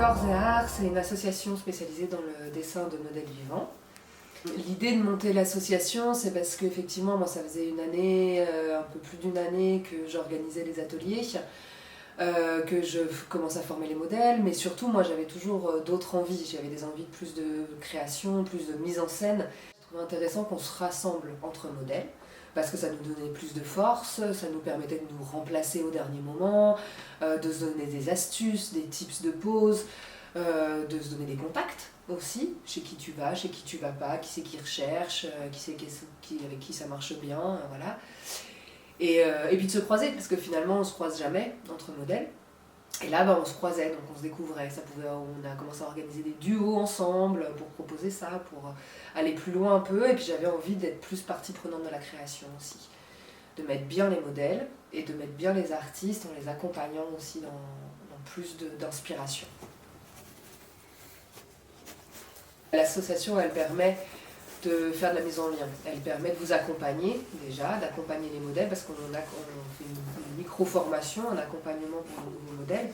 Corps et Art, c'est une association spécialisée dans le dessin de modèles vivants. L'idée de monter l'association, c'est parce qu'effectivement, moi ça faisait une année, un peu plus d'une année que j'organisais des ateliers, que je commençais à former les modèles, mais surtout moi j'avais toujours d'autres envies. J'avais des envies de plus de création, plus de mise en scène. Je trouvais intéressant qu'on se rassemble entre modèles, parce que ça nous donnait plus de force, ça nous permettait de nous remplacer au dernier moment, de se donner des astuces, des tips de pose, de se donner des contacts aussi, chez qui tu vas pas, qui c'est qui recherche, avec qui ça marche bien, voilà. Et puis de se croiser, parce que finalement on se croise jamais entre modèles. Et là on se croisait, donc on se découvrait. On a commencé à organiser des duos ensemble pour proposer ça, pour aller plus loin un peu. Et puis j'avais envie d'être plus partie prenante de la création aussi. De mettre bien les modèles et de mettre bien les artistes en les accompagnant aussi dans plus d'inspiration. L'association, elle permet de faire de la mise en lien. Elle permet de vous accompagner déjà, d'accompagner les modèles, parce qu'on fait une micro-formation, un accompagnement pour les nouveaux modèles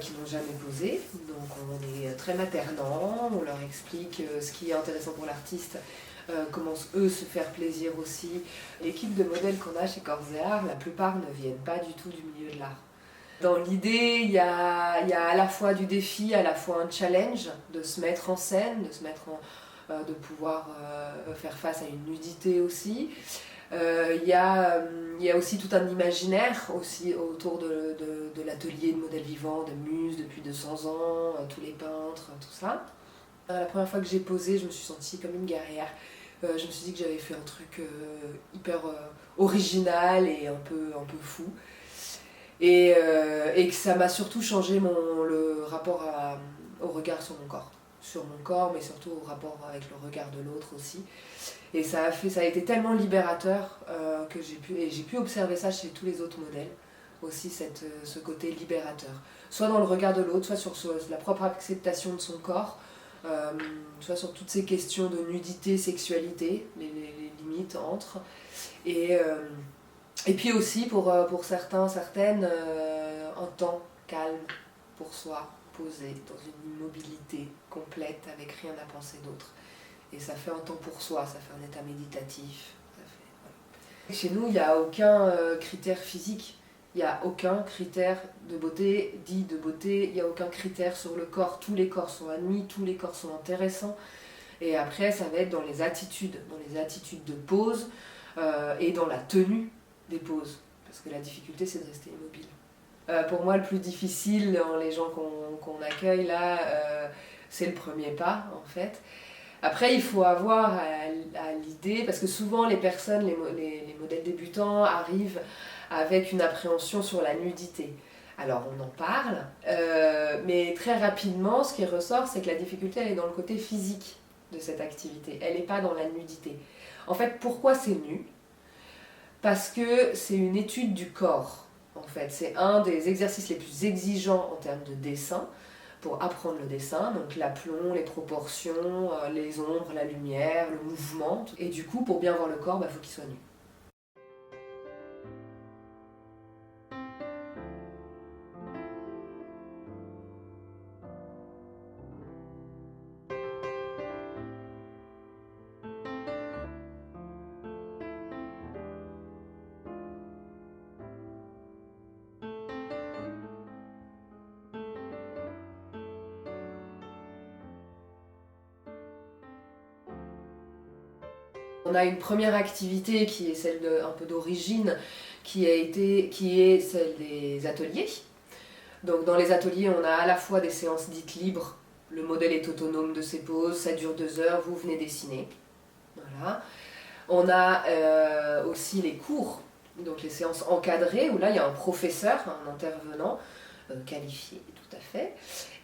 qui n'ont jamais posé. Donc on est très maternant, on leur explique ce qui est intéressant pour l'artiste, comment eux se faire plaisir aussi. L'équipe de modèles qu'on a chez Corps et Art, la plupart ne viennent pas du tout du milieu de l'art. Dans l'idée, il y a à la fois du défi, à la fois un challenge de se mettre en scène, de pouvoir faire face à une nudité aussi. Il y a aussi tout un imaginaire aussi autour de l'atelier de modèles vivants, de Muse depuis 200 ans, tous les peintres, tout ça. La première fois que j'ai posé, je me suis sentie comme une guerrière. Je me suis dit que j'avais fait un truc hyper original et un peu fou. Et que ça m'a surtout changé le rapport au regard sur mon corps, mais surtout au rapport avec le regard de l'autre aussi. Et ça a été tellement libérateur que j'ai pu observer ça chez tous les autres modèles, aussi ce côté libérateur. Soit dans le regard de l'autre, soit sur la propre acceptation de son corps, soit sur toutes ces questions de nudité, sexualité, les limites entre. Et puis aussi pour certaines, un temps calme pour soi, posé dans une immobilité complète avec rien à penser d'autre. Et ça fait un temps pour soi, ça fait un état méditatif. Voilà. Chez nous, il n'y a aucun critère physique, il n'y a aucun critère de beauté, il n'y a aucun critère sur le corps. Tous les corps sont admis, tous les corps sont intéressants. Et après, ça va être dans les attitudes de pose et dans la tenue des poses, parce que la difficulté c'est de rester immobile. Pour moi le plus difficile dans les gens qu'on accueille là, c'est le premier pas en fait. Après il faut avoir à l'idée, parce que souvent les personnes, les modèles débutants arrivent avec une appréhension sur la nudité. Alors on en parle, mais très rapidement ce qui ressort c'est que la difficulté elle est dans le côté physique de cette activité, elle n'est pas dans la nudité. En fait pourquoi c'est nu ? Parce que c'est une étude du corps, en fait. C'est un des exercices les plus exigeants en termes de dessin, pour apprendre le dessin, donc l'aplomb, les proportions, les ombres, la lumière, le mouvement. Et du coup, pour bien voir le corps, faut qu'il soit nu. On a une première activité qui est celle un peu d'origine, qui est celle des ateliers. Donc dans les ateliers, on a à la fois des séances dites libres, le modèle est autonome de ses poses, ça dure 2 heures, vous venez dessiner. Voilà. On a aussi les cours, donc les séances encadrées, où là il y a un professeur, un intervenant qualifié tout à fait.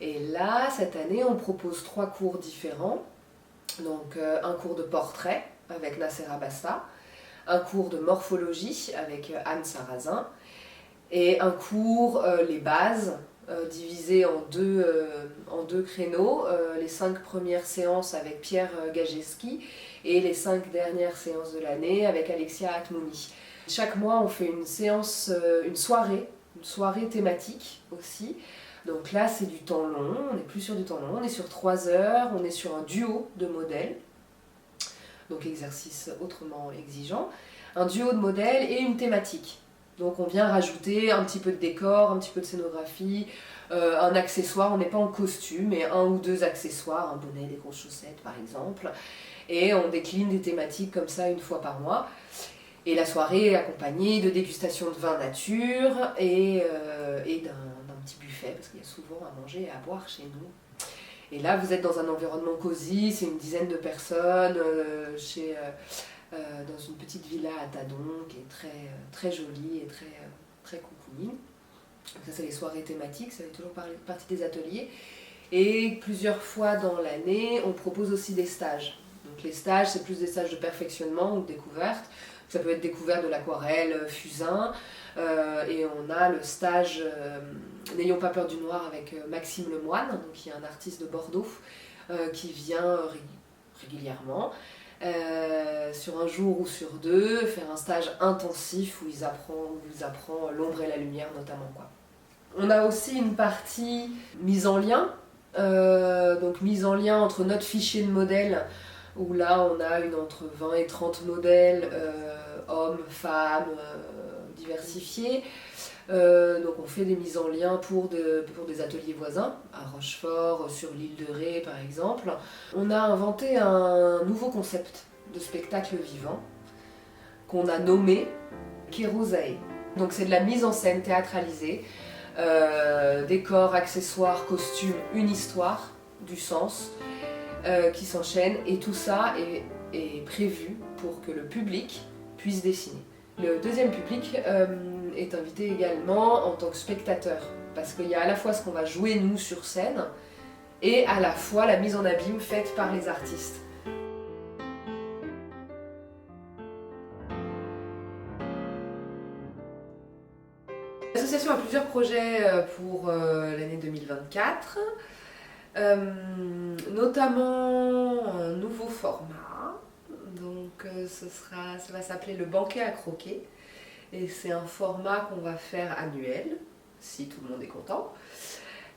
Et là, cette année, on propose 3 cours différents. Donc un cours de portrait avec Nacera Bassa, un cours de morphologie avec Anne Sarrazin, et un cours les bases divisé en deux créneaux, les 5 premières séances avec Pierre Gajeski et les 5 dernières séances de l'année avec Alexia Atmouni. Chaque mois on fait une soirée thématique aussi, Donc là, c'est du temps long, on n'est plus sur du temps long, on est sur 3 heures, on est sur un duo de modèles, donc exercice autrement exigeant, un duo de modèles et une thématique. Donc on vient rajouter un petit peu de décor, un petit peu de scénographie, un accessoire, on n'est pas en costume, mais 1 ou 2 accessoires, un bonnet, des grosses chaussettes par exemple, et on décline des thématiques comme ça 1 fois par mois. Et la soirée est accompagnée de dégustation de vin nature et d'un petit buffet, parce qu'il y a souvent à manger et à boire chez nous. Et là, vous êtes dans un environnement cosy, c'est une dizaine de personnes, dans une petite villa à Tadon, qui est très jolie et très cocooning. Donc ça, c'est les soirées thématiques, ça fait toujours partie des ateliers. Et plusieurs fois dans l'année, on propose aussi des stages. Donc les stages, c'est plus des stages de perfectionnement ou de découverte. Ça peut être découverte de l'aquarelle fusain, et on a le stage N'ayons pas peur du noir avec Maxime Lemoine, donc qui est un artiste de Bordeaux, qui vient régulièrement, sur un jour ou sur 2, faire un stage intensif où il apprend l'ombre et la lumière notamment, quoi. On a aussi une partie mise en lien, donc mise en lien entre notre fichier de modèles, où là on a entre 20 et 30 modèles, hommes, femmes, diversifiés. Donc on fait des mises en lien pour des ateliers voisins, à Rochefort, sur l'île de Ré par exemple. On a inventé un nouveau concept de spectacle vivant qu'on a nommé Kérosae. Donc c'est de la mise en scène théâtralisée, décors, accessoires, costumes, une histoire, du sens, qui s'enchaîne, et tout ça est prévu pour que le public puisse dessiner. Le deuxième public est invité également en tant que spectateur, parce qu'il y a à la fois ce qu'on va jouer nous sur scène, et à la fois la mise en abîme faite par les artistes. L'association a plusieurs projets pour l'année 2024, notamment un nouveau format. Donc ça va s'appeler le banquet à croquer, et c'est un format qu'on va faire annuel, si tout le monde est content.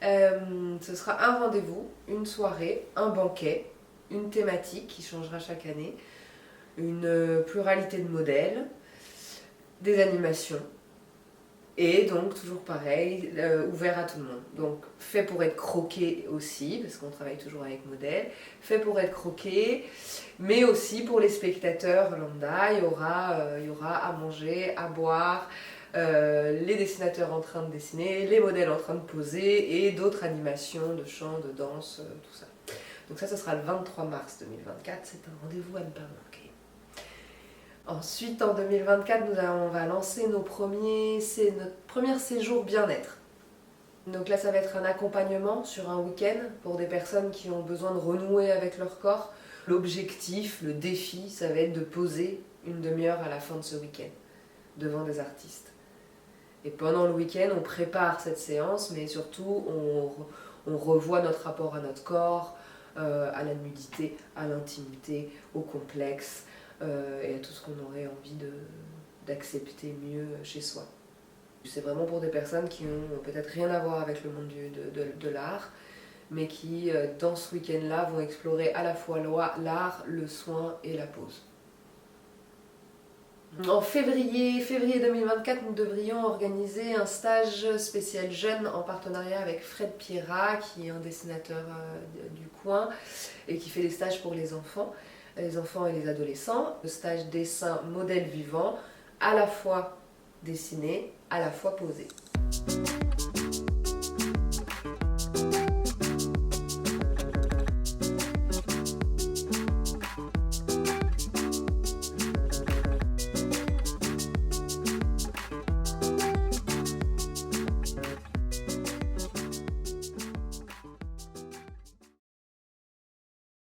Ce sera un rendez-vous, une soirée, un banquet, une thématique qui changera chaque année, une pluralité de modèles, des animations, et donc toujours pareil, ouvert à tout le monde. Donc fait pour être croqué aussi, parce qu'on travaille toujours avec modèles, fait pour être croqué, mais aussi pour les spectateurs lambda, il y aura à manger, à boire, les dessinateurs en train de dessiner, les modèles en train de poser, et d'autres animations de chant, de danse, tout ça. Donc ça, ce sera le 23 mars 2024, c'est un rendez-vous à ne pas manquer. Ensuite, en 2024, on va lancer notre premier séjour bien-être. Donc là, ça va être un accompagnement sur un week-end pour des personnes qui ont besoin de renouer avec leur corps. L'objectif, le défi, ça va être de poser une demi-heure à la fin de ce week-end devant des artistes. Et pendant le week-end, on prépare cette séance, mais surtout, on revoit notre rapport à notre corps, à la nudité, à l'intimité, au complexe, et à tout ce qu'on aurait envie d'accepter mieux chez soi. C'est vraiment pour des personnes qui ont peut-être rien à voir avec le monde de l'art, mais qui, dans ce week-end-là, vont explorer à la fois l'art, le soin et la pose. En février 2024, nous devrions organiser un stage spécial jeune en partenariat avec Fred Pierrat, qui est un dessinateur du coin et qui fait des stages pour les enfants et les adolescents. Le stage dessin modèle vivant, à la fois dessiné, à la fois posé.